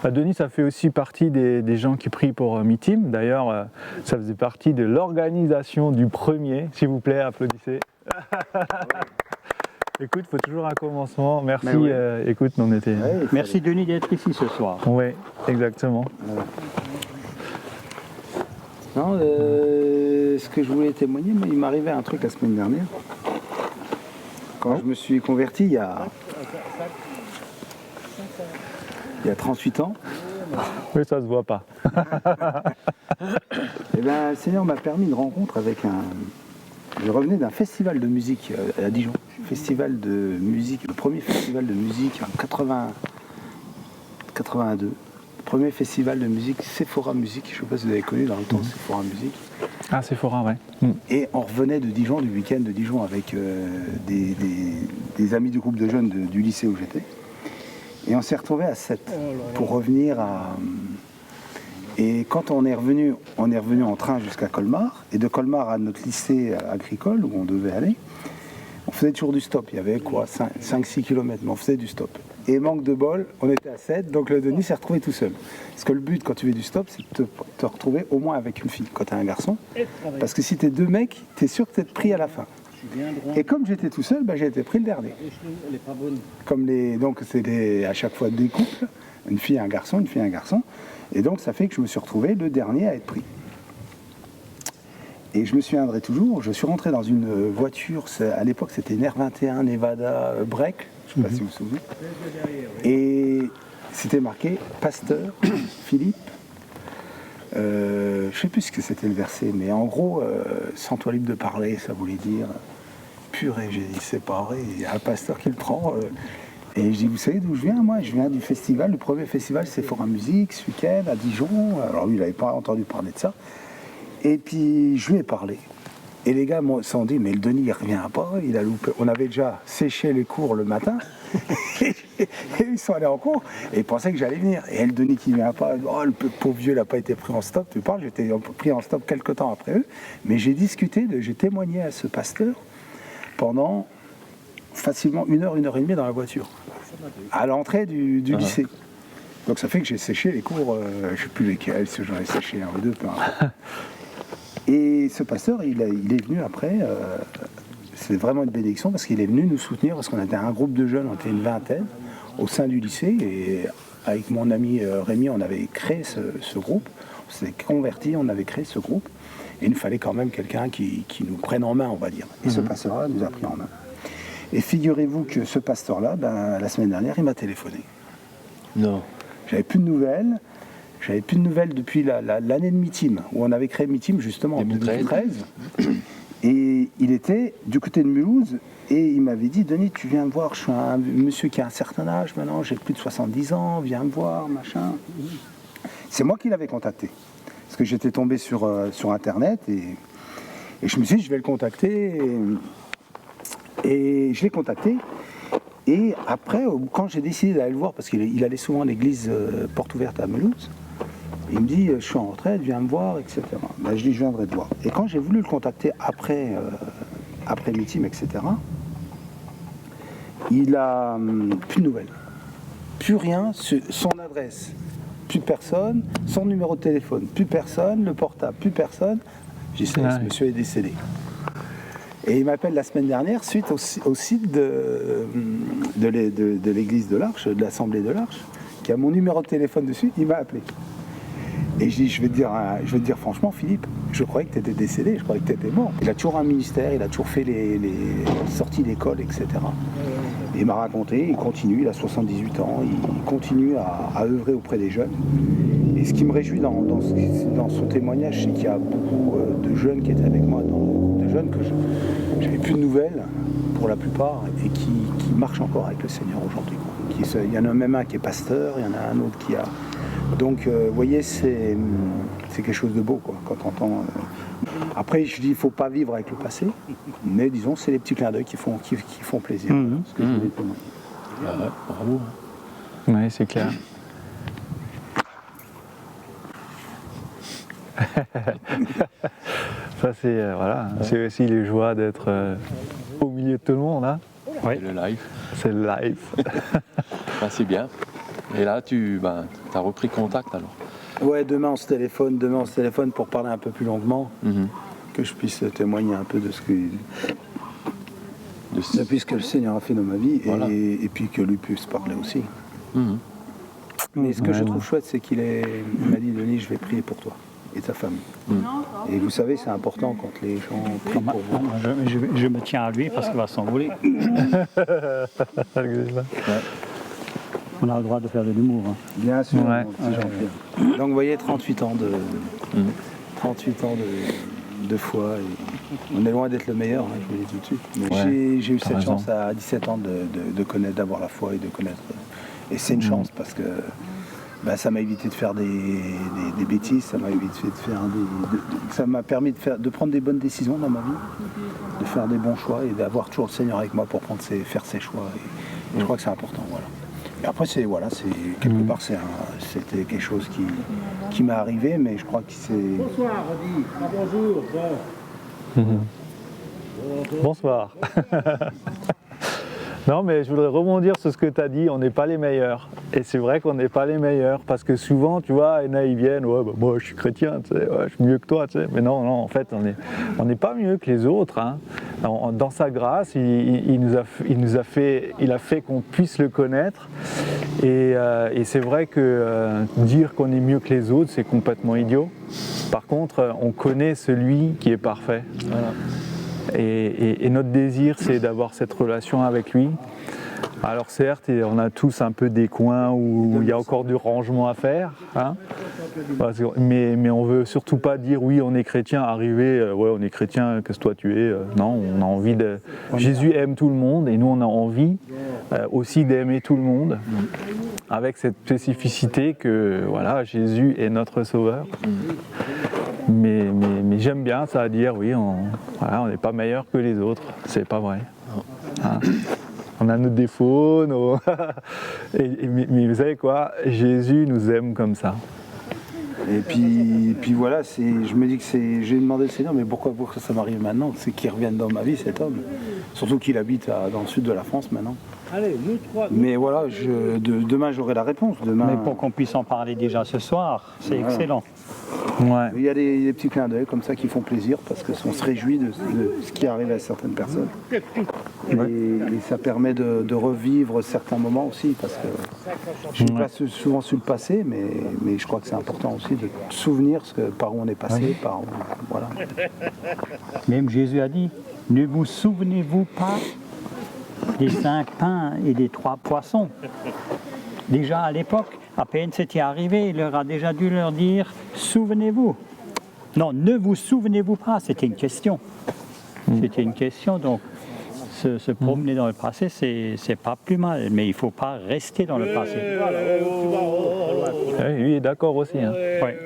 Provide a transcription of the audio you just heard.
Denis, ça fait aussi partie des gens qui prient pour MeTeam. D'ailleurs, ça faisait partie de l'organisation du premier. S'il vous plaît, applaudissez. Écoute, il faut toujours un commencement. Merci. Écoute, on était. Merci Denis d'être ici ce soir. Oui, exactement. Non, ce que je voulais témoigner, mais il m'arrivait un truc la semaine dernière. Quand je me suis converti il y a 38 ans. Oui, ça se voit pas. Et bien, le Seigneur m'a permis une rencontre avec Je revenais d'un festival de musique à Dijon. Festival de musique, le premier festival de musique en 82. Premier festival de musique, Sephora Musique. Je ne sais pas si vous avez connu dans le temps Sephora Musique. Ah, Sephora, ouais. Et on revenait de Dijon, du week-end de Dijon, avec des amis du groupe de jeunes du lycée où j'étais. Et on s'est retrouvés à 7 pour revenir à... Et quand on est revenu en train jusqu'à Colmar, et de Colmar à notre lycée agricole où on devait aller, on faisait toujours du stop. Il y avait quoi, 5-6 km, mais on faisait du stop. Et manque de bol, on était à 7, donc le Denis s'est retrouvé tout seul. Parce que le but quand tu fais du stop, c'est de te retrouver au moins avec une fille quand tu es un garçon. Parce que si tu es 2 mecs, tu es sûr que tu es pris à la fin. Et comme j'étais tout seul, j'ai été pris le dernier. Donc c'est à chaque fois des couples, une fille et un garçon, une fille et un garçon. Et donc ça fait que je me suis retrouvé le dernier à être pris. Et je me souviendrai toujours, je suis rentré dans une voiture, à l'époque c'était une R21 Nevada Break, je ne sais pas si vous vous souvenez. Et c'était marqué Pasteur Philippe. Je ne sais plus ce que c'était le verset, mais en gros, sens-toi libre de parler, ça voulait dire purée, j'ai dit c'est pas vrai, il y a un pasteur qui le prend. Et je dis, vous savez d'où je viens? Moi, je viens du festival, le premier festival Sephora Musique, ce week-end, à Dijon. Alors lui, il n'avait pas entendu parler de ça. Et puis, je lui ai parlé. Et les gars se sont dit, mais le Denis, il ne revient pas, il a loupé. On avait déjà séché les cours le matin. Et ils sont allés en cours et ils pensaient que j'allais venir. Et le Denis qui ne vient pas, oh, le pauvre vieux, il n'a pas été pris en stop. Tu parles, j'étais pris en stop quelques temps après eux. Mais j'ai témoigné à ce pasteur pendant facilement 1 heure, 1 heure et demie dans la voiture, à l'entrée du lycée. Donc ça fait que j'ai séché les cours, je ne sais plus lesquels, si j'en ai séché un ou deux, peu importe. Et ce pasteur, il est venu après, c'est vraiment une bénédiction, parce qu'il est venu nous soutenir, parce qu'on était un groupe de jeunes, on était une vingtaine, au sein du lycée, et avec mon ami Rémi, on avait créé ce groupe, on s'est convertis, on avait créé ce groupe, et il nous fallait quand même quelqu'un qui nous prenne en main, on va dire. Et ce pasteur-là nous a pris en main. Et figurez-vous que ce pasteur-là, la semaine dernière, il m'a téléphoné. Non. J'avais plus de nouvelles. J'avais plus de nouvelles depuis l'année de MeTeam, où on avait créé MeTeam justement en 2013. Et il était du côté de Mulhouse, et il m'avait dit, Denis, tu viens me voir, je suis un monsieur qui a un certain âge maintenant, j'ai plus de 70 ans, viens me voir, machin. C'est moi qui l'avais contacté. Parce que j'étais tombé sur Internet, et je me suis dit, je vais le contacter. Et je l'ai contacté. Et après, quand j'ai décidé d'aller le voir, parce qu'il allait souvent à l'église Porte Ouverte à Mulhouse, il me dit, je suis en retraite, viens me voir, etc. Ben, je dis, je viendrai te voir. Et quand j'ai voulu le contacter après MeTeam, etc., il a plus de nouvelles. Plus rien, son adresse, plus personne, son numéro de téléphone, plus personne, le portable, plus personne. J'ai dit, ce monsieur est décédé. Et il m'appelle la semaine dernière, suite au site de l'église de l'Arche, de l'Assemblée de l'Arche, qui a mon numéro de téléphone dessus, il m'a appelé. Et je dis, je vais te dire franchement, Philippe, je croyais que tu étais décédé, je croyais que tu étais mort. Il a toujours un ministère, il a toujours fait les sorties d'école, etc. Et il m'a raconté, il continue, il a 78 ans, il continue à œuvrer auprès des jeunes. Et ce qui me réjouit dans son témoignage, c'est qu'il y a beaucoup de jeunes qui étaient avec moi dans le groupe de jeunes que j'avais plus de nouvelles pour la plupart et qui marchent encore avec le Seigneur aujourd'hui. Il y en a même un qui est pasteur, il y en a un autre qui a... Donc vous voyez, c'est quelque chose de beau quoi, quand on entend... Après je dis, il ne faut pas vivre avec le passé, mais disons c'est les petits clins d'œil qui font plaisir. Ce que je voulais témoigner. Bravo. Oui, c'est clair. Ça c'est voilà, c'est aussi les joies d'être au milieu de tout le monde, hein. Oui. C'est le live. C'est le live. Ah, c'est bien. Et là, tu as repris contact alors. Ouais, demain on se téléphone pour parler un peu plus longuement, que je puisse témoigner un peu de ce que, depuis ce que le Seigneur a fait dans ma vie, Voilà. et puis que lui puisse parler aussi. Mais ce que je trouve chouette, c'est qu'il m'a dit, Denis, je vais prier pour toi et ta famille. Et vous savez, c'est important quand les gens prient pour vous. Moi, je me tiens à lui parce qu'il va s'envoler. On a le droit de faire de l'humour. Hein. Bien sûr, Ouais. mon petit Jean-Pierre. Donc vous voyez, 38 ans de foi. Et on est loin d'être le meilleur, hein, je vous le dis tout de suite. Mais Ouais, j'ai eu t'as cette raison. chance à 17 ans de connaître, d'avoir la foi et de connaître. Et c'est une chance parce que ça m'a évité de faire des bêtises, ça m'a évité de faire ça m'a permis de prendre des bonnes décisions dans ma vie, de faire des bons choix et d'avoir toujours le Seigneur avec moi pour faire ses choix. Et je crois que c'est important, voilà. Et après, c'est quelque part, c'était quelque chose qui m'est arrivé, mais je crois que c'est. Bonsoir, Rodi. Ah, bonjour. Bonsoir. Non, mais je voudrais rebondir sur ce que tu as dit, on n'est pas les meilleurs. Et c'est vrai qu'on n'est pas les meilleurs, parce que souvent, tu vois, il y en a, ils viennent, ouais, moi je suis chrétien, tu sais, ouais, je suis mieux que toi, tu sais. Mais non, en fait, on n'est pas mieux que les autres. Hein. Dans sa grâce, il a fait qu'on puisse le connaître. Et c'est vrai que dire qu'on est mieux que les autres, c'est complètement idiot. Par contre, on connaît celui qui est parfait. Voilà. Et notre désir, c'est d'avoir cette relation avec lui. Alors certes, on a tous un peu des coins où il y a encore du rangement à faire, hein, mais on veut surtout pas dire oui, on est chrétien, arriver, ouais, on est chrétien, qu'est-ce que toi tu es Non, on a envie de. Jésus aime tout le monde et nous on a envie aussi d'aimer tout le monde, avec cette spécificité que voilà, Jésus est notre sauveur. Mais j'aime bien ça à dire, oui, on n'est pas meilleur que les autres, c'est pas vrai. Hein. On a nos défauts, mais vous savez quoi, Jésus nous aime comme ça. Et puis voilà, je me dis que j'ai demandé au Seigneur, mais pourquoi ça m'arrive maintenant? C'est qu'il revienne dans ma vie, cet homme. Surtout qu'il habite dans le sud de la France maintenant. Allez, nous trois. Mais voilà, demain j'aurai la réponse. Demain, Mais pour qu'on puisse en parler déjà ce soir, c'est excellent. Ouais. il y a des petits clins d'œil comme ça qui font plaisir parce qu'on se réjouit de ce qui arrive à certaines personnes. Et ça permet de revivre certains moments aussi parce que je ne place souvent sur le passé, mais je crois que c'est important aussi de se souvenir par où on est passé, voilà. Même Jésus a dit, ne vous souvenez-vous pas des 5 pains et des 3 poissons. Déjà à l'époque, à peine c'était arrivé, il leur a déjà dû leur dire « souvenez-vous ». Non, ne vous souvenez-vous pas, c'était une question. C'était une question, donc se promener dans le passé, c'est pas plus mal, mais il ne faut pas rester dans le passé. Oui, lui est d'accord aussi. Hein. Ouais.